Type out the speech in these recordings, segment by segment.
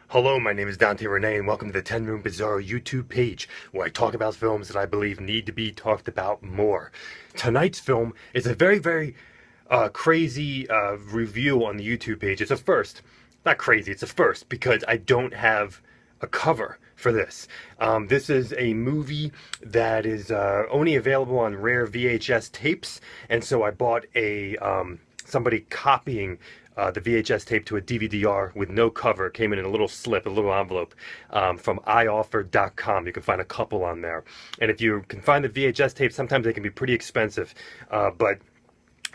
Hello, my name is Dante Renee, and welcome to the 10 Room Bizarro YouTube page, where I talk about films that I believe need to be talked about more. Tonight's film is a very crazy review on the YouTube page. It's a first. Not crazy, it's a first, because I don't have a cover for this. This is a movie that is only available on rare VHS tapes, and so I bought a somebody copying the VHS tape to a DVD-R with no cover. It came in a little slip, a little envelope from ioffer.com. You can find a couple on there. And if you can find the VHS tape, sometimes they can be pretty expensive. But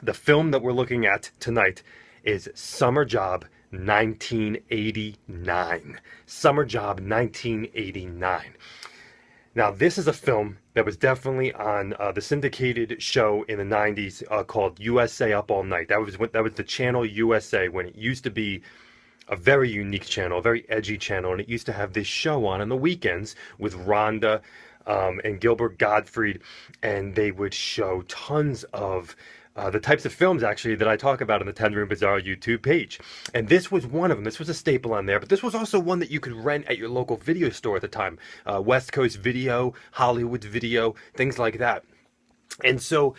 the film that we're looking at tonight is Summer Job 1989. Summer Job 1989. Now, this is a film that was definitely on the syndicated show in the 90s called USA Up All Night. That was the channel USA, when it used to be a very unique channel, a very edgy channel, and it used to have this show on the weekends with Rhonda and Gilbert Gottfried, and they would show tons of the types of films, actually, that I talk about on the 10 Room Bizarro YouTube page. And this was one of them. This was a staple on there, but this was also one that you could rent at your local video store at the time. West Coast Video, Hollywood Video, things like that. And so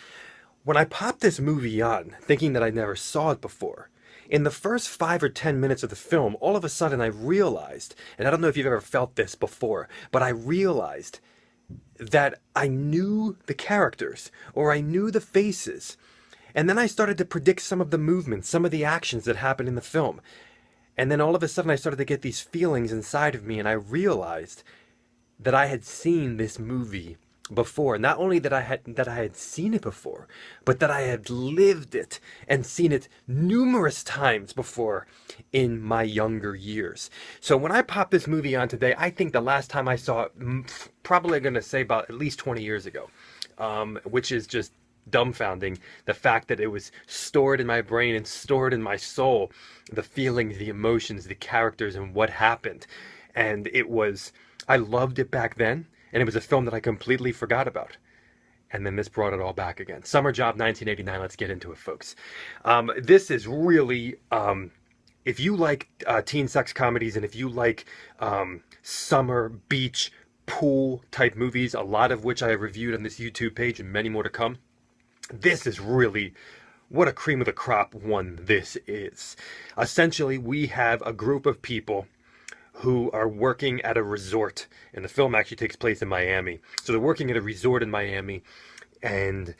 when I popped this movie on, thinking that I never saw it before, in the first 5 or 10 minutes of the film, all of a sudden I realized, and I don't know if you've ever felt this before, but I realized that I knew the characters, or I knew the faces. And then I started to predict some of the movements, some of the actions that happened in the film. And then all of a sudden I started to get these feelings inside of me, and I realized that I had seen this movie before. Not only that I had seen it before, but that I had lived it and seen it numerous times before in my younger years. So when I pop this movie on today, I think the last time I saw it, probably going to say about at least 20 years ago, which is just dumbfounding. The fact that it was stored in my brain and stored in my soul, the feelings, the emotions, the characters, and what happened. And I loved it back then, and it was a film that I completely forgot about. And then this brought it all back again. Summer Job 1989, let's get into it, folks. This is really, if you like teen sex comedies, and if you like summer, beach, pool type movies, a lot of which I have reviewed on this YouTube page and many more to come, this is really what a cream of the crop one this is. Essentially, we have a group of people who are working at a resort, and the film actually takes place in Miami. So they're working at a resort in Miami, and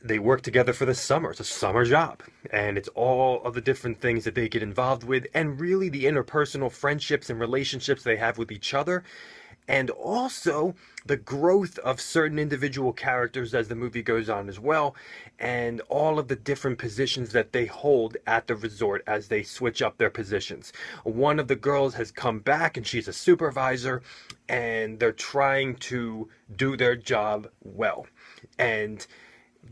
they work together for the summer. It's a summer job, and it's all of the different things that they get involved with, and really the interpersonal friendships and relationships they have with each other, and also the growth of certain individual characters as the movie goes on as well, and all of the different positions that they hold at the resort as they switch up their positions. One of the girls has come back, and she's a supervisor, and they're trying to do their job well. And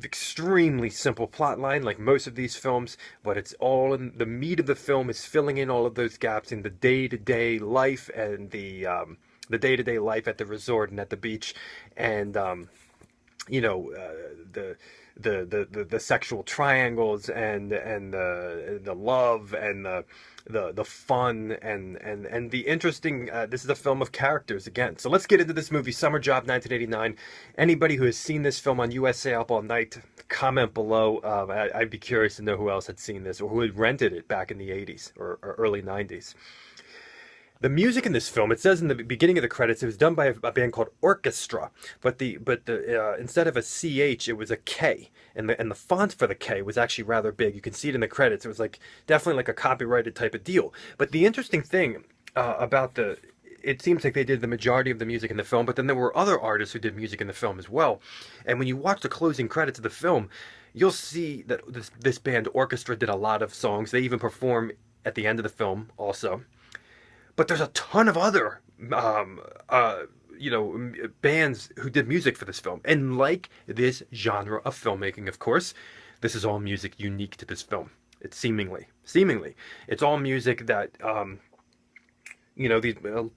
extremely simple plot line, like most of these films, but it's all in the meat of the film is filling in all of those gaps in the day-to-day life, and the day-to-day life at the resort and at the beach, and the sexual triangles, and the love, and the fun, and the interesting. This is a film of characters again. So let's get into this movie, Summer Job 1989. Anybody who has seen this film on USA Up All Night, comment below. I'd be curious to know who else had seen this, or who had rented it back in the 80s or early 90s. The music in this film, it says in the beginning of the credits, it was done by a band called Orchestra, but instead of a CH, it was a K, and the font for the K was actually rather big. You can see it in the credits. It was definitely like a copyrighted type of deal. But the interesting thing it seems like they did the majority of the music in the film, but then there were other artists who did music in the film as well. And when you watch the closing credits of the film, you'll see that this band Orchestra did a lot of songs. They even perform at the end of the film also. But there's a ton of other, bands who did music for this film. And like this genre of filmmaking, of course, this is all music unique to this film. It's seemingly. It's all music that,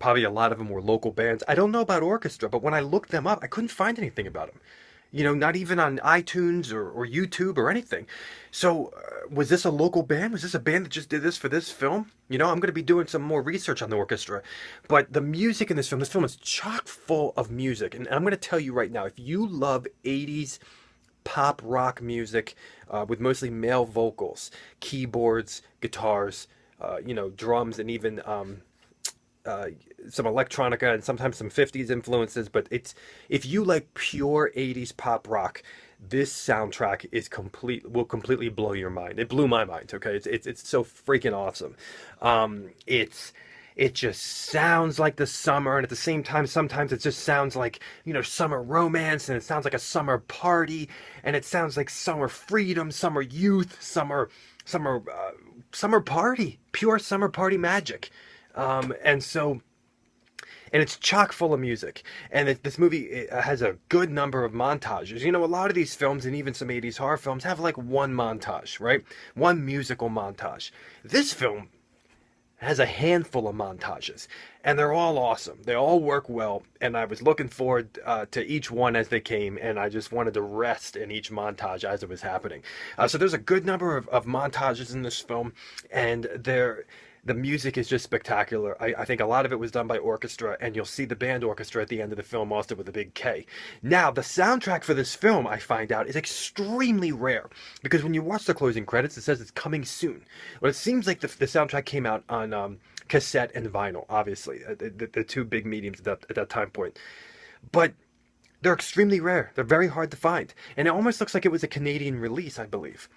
probably a lot of them were local bands. I don't know about Orchestra, but when I looked them up, I couldn't find anything about them. not even on iTunes or YouTube or anything. So, was this a local band? Was this a band that just did this for this film? I'm going to be doing some more research on the orchestra. But the music in this film is chock full of music. And I'm going to tell you right now, if you love 80s pop rock music with mostly male vocals, keyboards, guitars, drums, and even some electronica and sometimes some 50s influences, but if you like pure 80s pop rock, this soundtrack will completely blow your mind. It blew my mind. Okay, it's so freaking awesome. It just sounds like the summer, and at the same time, sometimes it just sounds like, summer romance, and it sounds like a summer party, and it sounds like summer freedom, summer youth, summer party, pure summer party magic. And it's chock full of music. And this movie has a good number of montages. A lot of these films, and even some 80s horror films, have like one montage, right? One musical montage. This film has a handful of montages, and they're all awesome. They all work well, and I was looking forward to each one as they came, and I just wanted to rest in each montage as it was happening. So there's a good number of montages in this film, and the music is just spectacular. I think a lot of it was done by orchestra, and you'll see the band orchestra at the end of the film also with a big K. Now, the soundtrack for this film, I find out, is extremely rare, because when you watch the closing credits, it says it's coming soon. Well, it seems like the soundtrack came out on cassette and vinyl, obviously, the two big mediums at that time point. But they're extremely rare. They're very hard to find. And it almost looks like it was a Canadian release, I believe.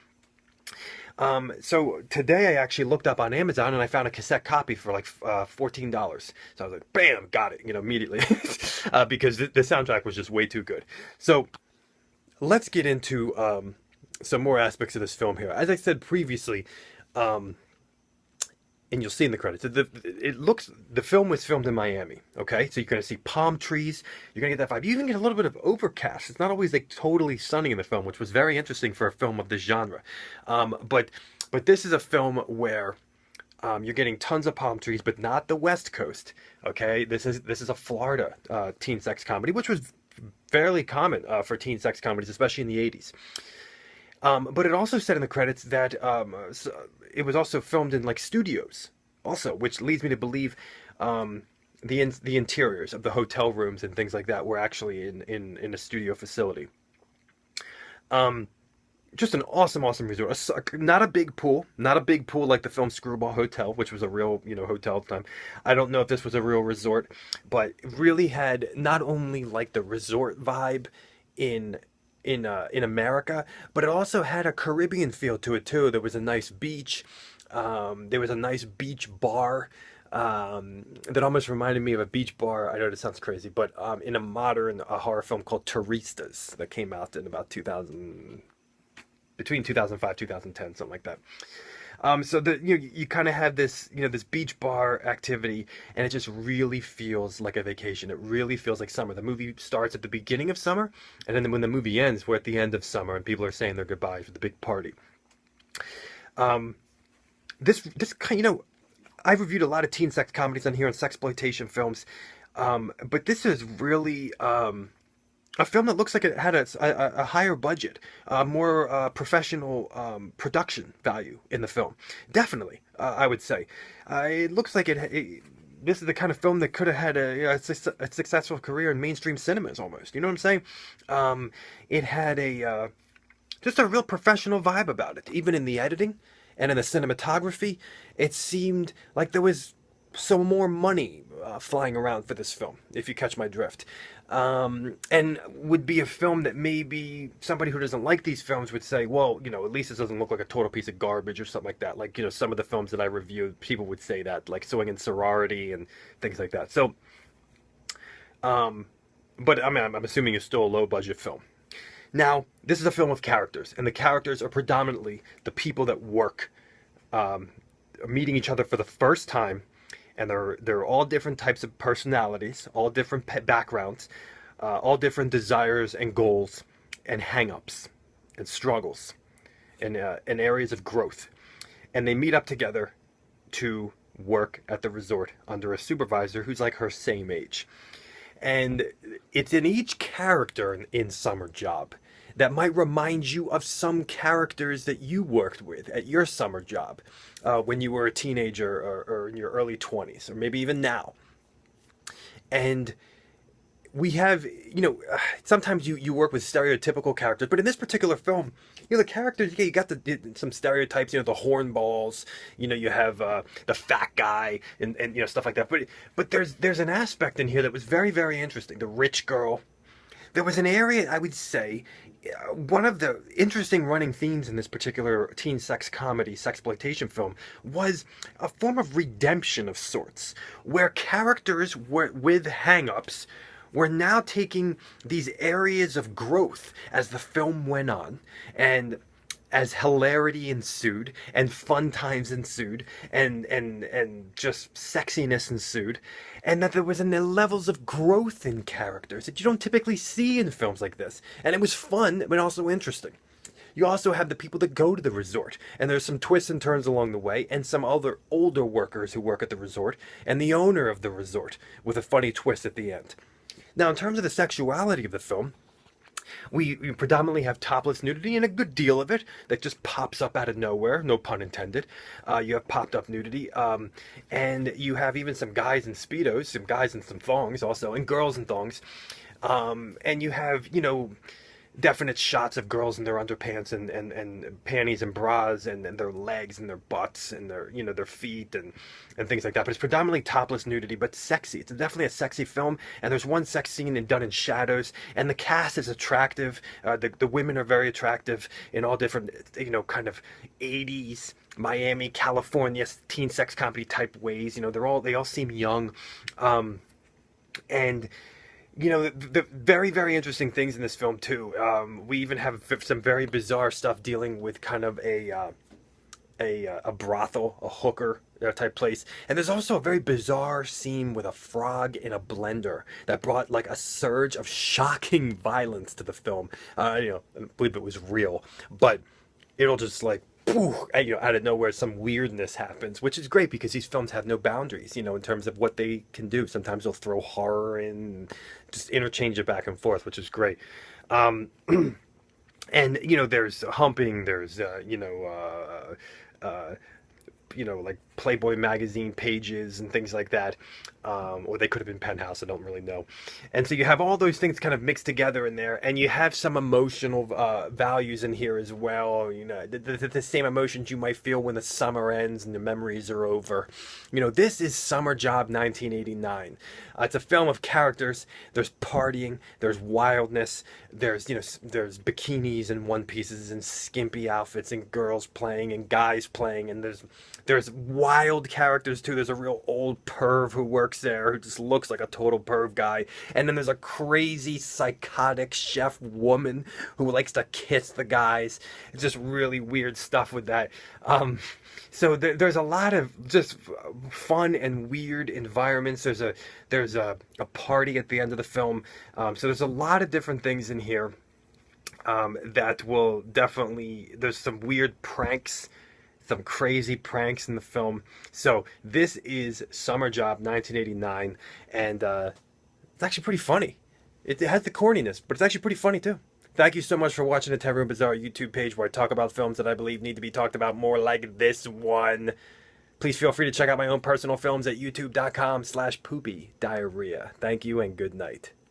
So today I actually looked up on Amazon and I found a cassette copy for like $14. So I was like, bam, got it, immediately, because the soundtrack was just way too good. So let's get into some more aspects of this film here. As I said previously, and you'll see in the credits, the film was filmed in Miami, okay? So you're going to see palm trees, you're going to get that vibe. You even get a little bit of overcast. It's not always like totally sunny in the film, which was very interesting for a film of this genre. But this is a film where you're getting tons of palm trees, but not the West Coast, okay? This is a Florida teen sex comedy, which was fairly common for teen sex comedies, especially in the 80s. But it also said in the credits that it was also filmed in like studios, also, which leads me to believe the interiors of the hotel rooms and things like that were actually in a studio facility. Just an awesome resort. Not a big pool like the film Screwball Hotel, which was a real hotel at the time. I don't know if this was a real resort, but it really had not only like the resort vibe in America, but it also had a Caribbean feel to it too. There was a nice beach. There was a nice beach bar that almost reminded me of a beach bar. I know this sounds crazy, but in a modern horror film called Turistas that came out in about between 2005 2010, something like that. So you kind of have this this beach bar activity, and it just really feels like a vacation. It really feels like summer. The movie starts at the beginning of summer, and then when the movie ends, we're at the end of summer, and people are saying their goodbyes with the big party. This kind I've reviewed a lot of teen sex comedies on here and sexploitation films, but this is really a film that looks like it had a higher budget, more professional production value in the film. Definitely, I would say. It looks like this is the kind of film that could have had a successful career in mainstream cinemas almost. You know what I'm saying? It had just a real professional vibe about it. Even in the editing and in the cinematography, it seemed like there was some more money flying around for this film, if you catch my drift. And would be a film that maybe somebody who doesn't like these films would say, well, at least this doesn't look like a total piece of garbage or something like that. Like, some of the films that I reviewed, people would say that, like Swing and Sorority and things like that. So, but I mean, I'm assuming it's still a low budget film. Now, this is a film of characters, and the characters are predominantly the people that work, meeting each other for the first time. And they're all different types of personalities, all different backgrounds, all different desires and goals and hang-ups and struggles and areas of growth. And they meet up together to work at the resort under a supervisor who's like her same age. And it's in each character in Summer Job that might remind you of some characters that you worked with at your summer job when you were a teenager or in your early 20s, or maybe even now. And we have, sometimes you work with stereotypical characters, but in this particular film, the characters, you got some stereotypes, the hornballs, you have the fat guy and stuff like that. But there's an aspect in here that was very, very interesting. The rich girl. There was an area, I would say, one of the interesting running themes in this particular teen sex comedy, sexploitation film, was a form of redemption of sorts, where characters with hang-ups were now taking these areas of growth as the film went on, and as hilarity ensued and fun times ensued and just sexiness ensued, and that there was levels of growth in characters that you don't typically see in films like this. And it was fun but also interesting. You also have the people that go to the resort, and there's some twists and turns along the way, and some other older workers who work at the resort, and the owner of the resort with a funny twist at the end. Now, in terms of the sexuality of the film, we predominantly have topless nudity, and a good deal of it that just pops up out of nowhere, no pun intended. You have popped up nudity, and you have even some guys in Speedos, some guys in some thongs also, and girls in thongs. And you have, definite shots of girls in their underpants and panties and bras and their legs and their butts and their feet and things like that. But it's predominantly topless nudity, but sexy. It's definitely a sexy film, and there's one sex scene done in shadows, and the cast is attractive. The women are very attractive in all different, kind of 80s Miami, California teen sex comedy type ways. They all seem young, and the very, very interesting things in this film too. We even have some very bizarre stuff dealing with kind of a brothel, a hooker type place. And there's also a very bizarre scene with a frog in a blender that brought like a surge of shocking violence to the film. I believe it was real, but it'll just like, out of nowhere, some weirdness happens, which is great because these films have no boundaries, in terms of what they can do. Sometimes they'll throw horror in, just interchange it back and forth, which is great. And, there's humping, there's, like Playboy magazine pages and things like that. Or they could have been Penthouse, I don't really know. And so you have all those things kind of mixed together in there, and you have some emotional values in here as well. The same emotions you might feel when the summer ends and the memories are over. This is Summer Job 1989. It's a film of characters. There's partying, there's wildness, there's bikinis and one pieces and skimpy outfits and girls playing and guys playing, and there's wild characters too. There's a real old perv who works there who just looks like a total perv guy, and then there's a crazy psychotic chef woman who likes to kiss the guys. It's just really weird stuff with that. So there's a lot of just fun and weird environments. There's a party at the end of the film. So there's a lot of different things in here that will definitely, there's some weird pranks, some crazy pranks in the film. So this is Summer Job 1989, and it's actually pretty funny. It has the corniness, but it's actually pretty funny too. Thank you so much for watching the 10 Room Bizarre YouTube page, where I talk about films that I believe need to be talked about more, like this one. Please feel free to check out my own personal films at youtube.com/poopydiarrhea. Thank you and good night.